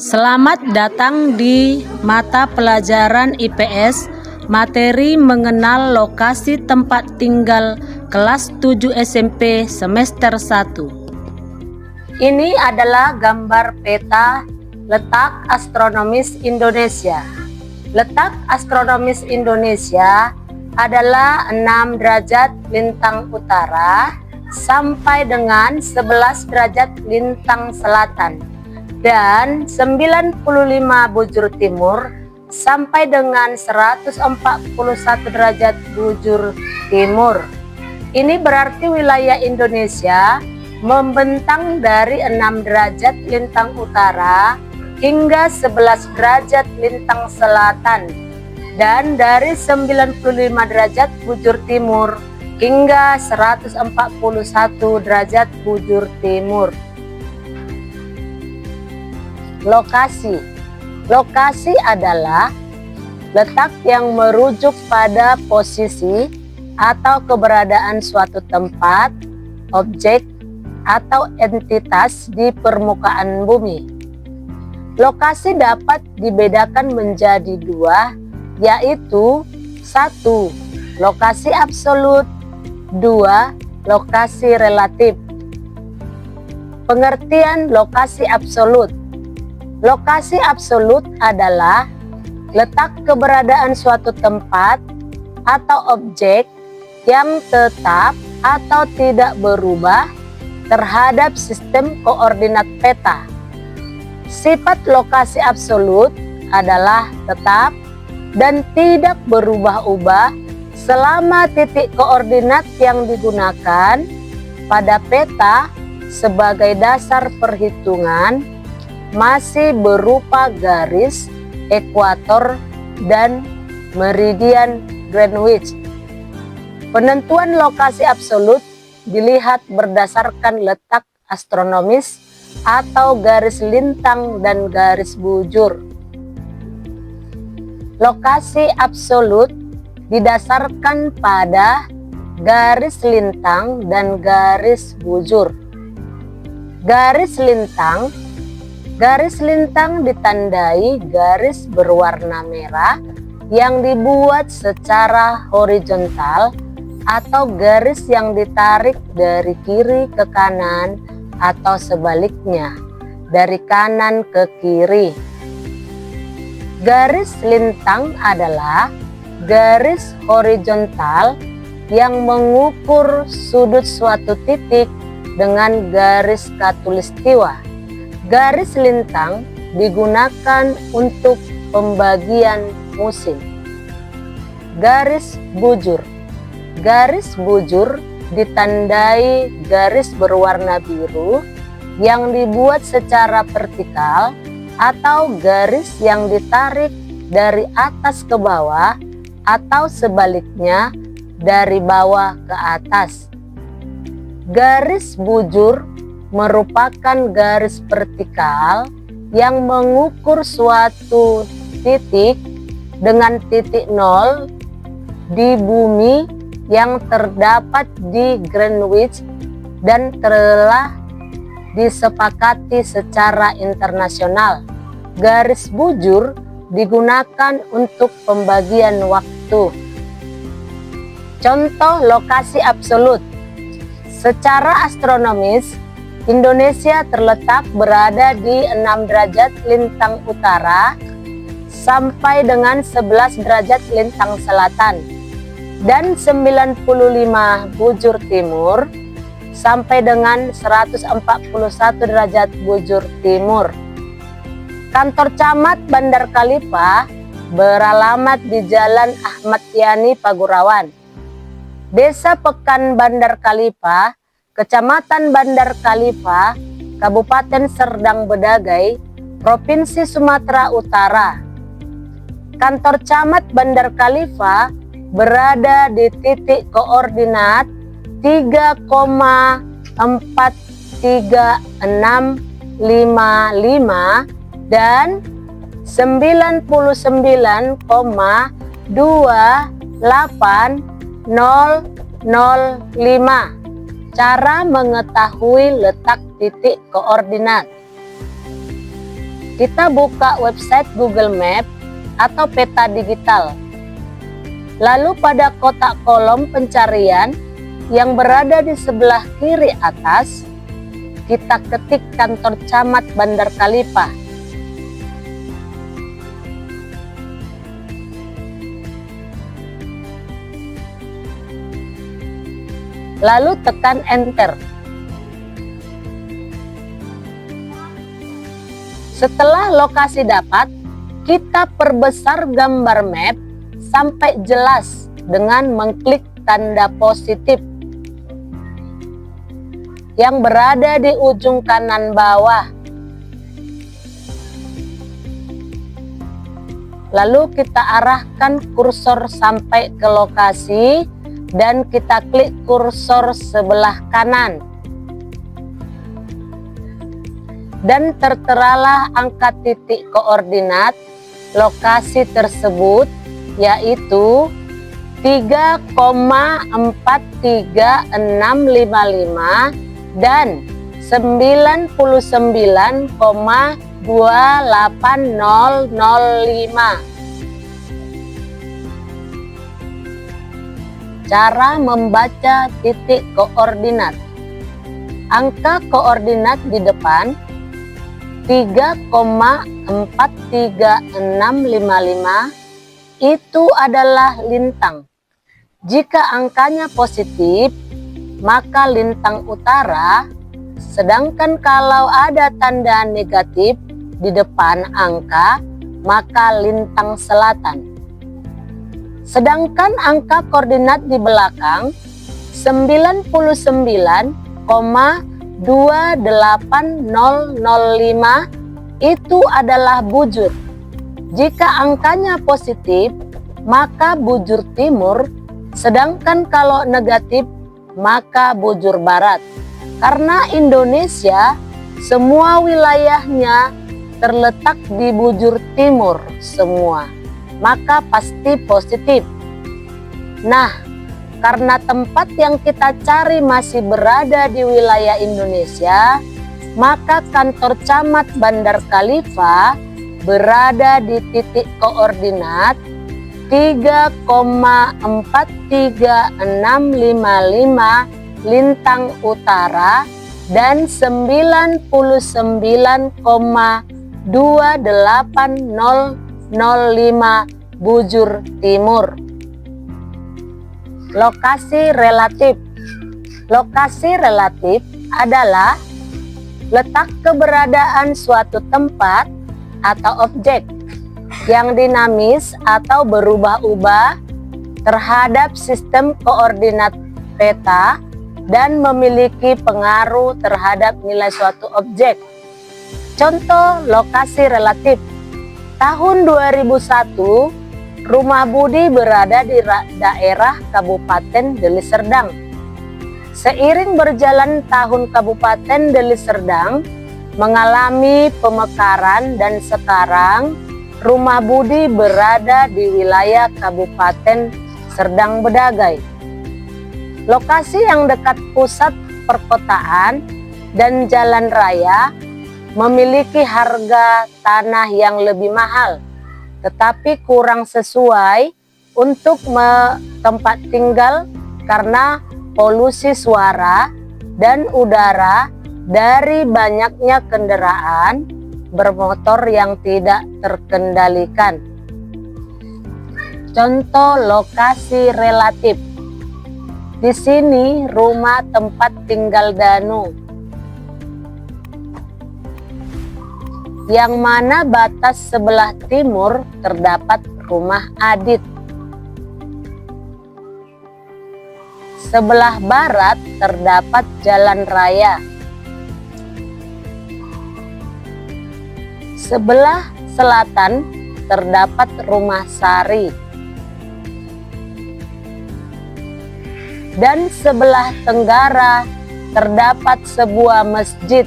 Selamat datang di mata pelajaran IPS, materi mengenal lokasi tempat tinggal kelas 7 SMP semester 1. Ini adalah gambar peta letak astronomis Indonesia. Letak astronomis Indonesia adalah 6 derajat lintang utara sampai dengan 11 derajat lintang selatan dan 95 bujur timur sampai dengan 141 derajat bujur timur. Ini berarti wilayah Indonesia membentang dari 6 derajat lintang utara hingga 11 derajat lintang selatan dan dari 95 derajat bujur timur hingga 141 derajat bujur timur. Lokasi adalah letak yang merujuk pada posisi atau keberadaan suatu tempat, objek, atau entitas di permukaan bumi. Lokasi dapat dibedakan menjadi dua, yaitu 1. Lokasi absolut, 2. Lokasi relatif. Pengertian lokasi absolut. Lokasi absolut adalah letak keberadaan suatu tempat atau objek yang tetap atau tidak berubah terhadap sistem koordinat peta. Sifat lokasi absolut adalah tetap dan tidak berubah-ubah selama titik koordinat yang digunakan pada peta sebagai dasar perhitungan masih berupa garis, ekuator, dan meridian Greenwich. Penentuan lokasi absolut dilihat berdasarkan letak astronomis atau garis lintang dan garis bujur. Lokasi absolut didasarkan pada garis lintang dan garis bujur. Garis lintang ditandai garis berwarna merah yang dibuat secara horizontal atau garis yang ditarik dari kiri ke kanan atau sebaliknya dari kanan ke kiri. Garis lintang adalah garis horizontal yang mengukur sudut suatu titik dengan garis khatulistiwa. Garis lintang digunakan untuk pembagian musim. Garis bujur. Garis bujur ditandai garis berwarna biru yang dibuat secara vertikal atau garis yang ditarik dari atas ke bawah atau sebaliknya dari bawah ke atas. Garis bujur merupakan garis vertikal yang mengukur suatu titik dengan titik nol di bumi yang terdapat di Greenwich dan telah disepakati secara internasional. Garis bujur digunakan untuk pembagian waktu. Contoh lokasi absolut. Secara astronomis, Indonesia terletak berada di 6 derajat lintang utara sampai dengan 11 derajat lintang selatan dan 95 bujur timur sampai dengan 141 derajat bujur timur. Kantor Camat Bandar Kalipa beralamat di Jalan Ahmad Yani Pagurawan. Desa Pekan Bandar Kalipa, Kecamatan Bandar Kalipa, Kabupaten Serdang Bedagai, Provinsi Sumatera Utara. Kantor Camat Bandar Kalipa berada di titik koordinat 3,43655 dan 99,28005. Cara mengetahui letak titik koordinat. Kita buka website Google Map atau peta digital. Lalu pada kotak kolom pencarian yang berada di sebelah kiri atas, kita ketik kantor camat Bandar Khalifah. Lalu tekan enter. Setelah lokasi dapat, kita perbesar gambar map sampai jelas dengan mengklik tanda positif yang berada di ujung kanan bawah. Lalu kita arahkan kursor sampai ke lokasi dan kita klik kursor sebelah kanan. Dan terteralah angka titik koordinat lokasi tersebut, yaitu 3,43655 dan 99,28005. Cara membaca titik koordinat. Angka koordinat di depan 3,43655 itu adalah lintang. Jika angkanya positif, maka lintang utara, sedangkan kalau ada tanda negatif di depan angka, maka lintang selatan. Sedangkan angka koordinat di belakang 99,28005 itu adalah bujur. Jika angkanya positif, maka bujur timur, sedangkan kalau negatif, maka bujur barat. Karena Indonesia semua wilayahnya terletak di bujur timur semua, maka pasti positif. Nah, karena tempat yang kita cari masih berada di wilayah Indonesia, maka kantor camat Bandar Khalifah berada di titik koordinat 3,43655 lintang utara dan 99,28005 bujur timur. Lokasi relatif. Lokasi relatif adalah letak keberadaan suatu tempat atau objek yang dinamis atau berubah-ubah terhadap sistem koordinat peta dan memiliki pengaruh terhadap nilai suatu objek. Contoh lokasi relatif. Tahun 2001, Rumah Budi berada di daerah Kabupaten Deli Serdang. Seiring berjalan tahun, Kabupaten Deli Serdang mengalami pemekaran dan sekarang Rumah Budi berada di wilayah Kabupaten Serdang Bedagai. Lokasi yang dekat pusat perkotaan dan jalan raya memiliki harga tanah yang lebih mahal, tetapi kurang sesuai untuk tempat tinggal karena polusi suara dan udara dari banyaknya kendaraan bermotor yang tidak terkendalikan. Contoh lokasi relatif. Di sini rumah tempat tinggal Danu, yang mana batas sebelah timur terdapat rumah Adit. Sebelah barat terdapat jalan raya. Sebelah selatan terdapat rumah Sari. Dan sebelah tenggara terdapat sebuah masjid.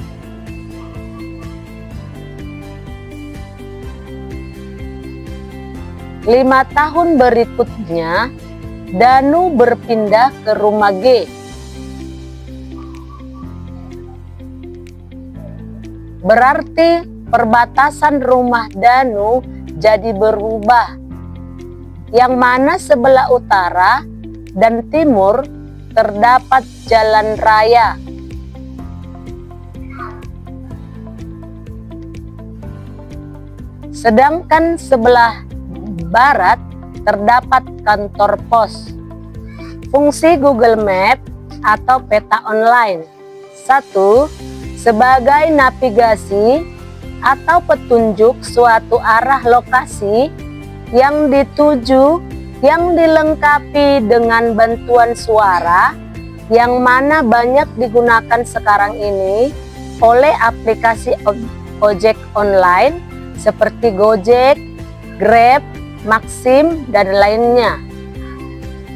Lima tahun berikutnya, Danu berpindah ke rumah G. Berarti perbatasan rumah Danu jadi berubah, yang mana sebelah utara dan timur terdapat jalan raya. Sedangkan sebelah barat terdapat kantor pos. Fungsi Google Map atau peta online. 1. Sebagai navigasi atau petunjuk suatu arah lokasi yang dituju, yang dilengkapi dengan bantuan suara, yang mana banyak digunakan sekarang ini oleh aplikasi ojek online seperti Gojek, Grab, Maxim, dan lainnya.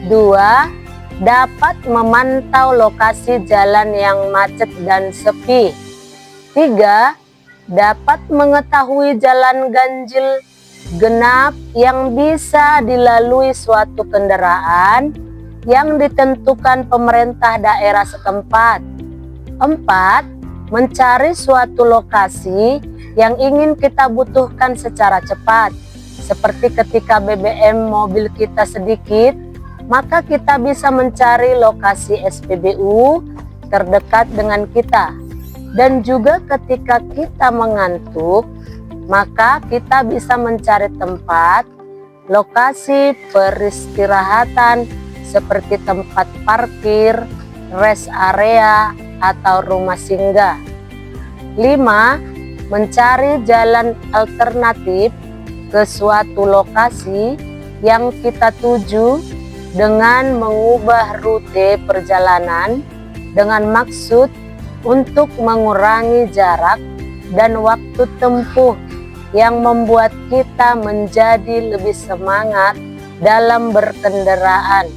2. Dapat memantau lokasi jalan yang macet dan sepi. 3. Dapat mengetahui jalan ganjil genap yang bisa dilalui suatu kendaraan yang ditentukan pemerintah daerah setempat. 4. Mencari suatu lokasi yang ingin kita butuhkan secara cepat. Seperti ketika BBM mobil kita sedikit, maka kita bisa mencari lokasi SPBU terdekat dengan kita. Dan juga ketika kita mengantuk, maka kita bisa mencari tempat, lokasi peristirahatan seperti tempat parkir, rest area, atau rumah singgah. 5. Mencari jalan alternatif ke suatu lokasi yang kita tuju dengan mengubah rute perjalanan dengan maksud untuk mengurangi jarak dan waktu tempuh yang membuat kita menjadi lebih semangat dalam berkendaraan.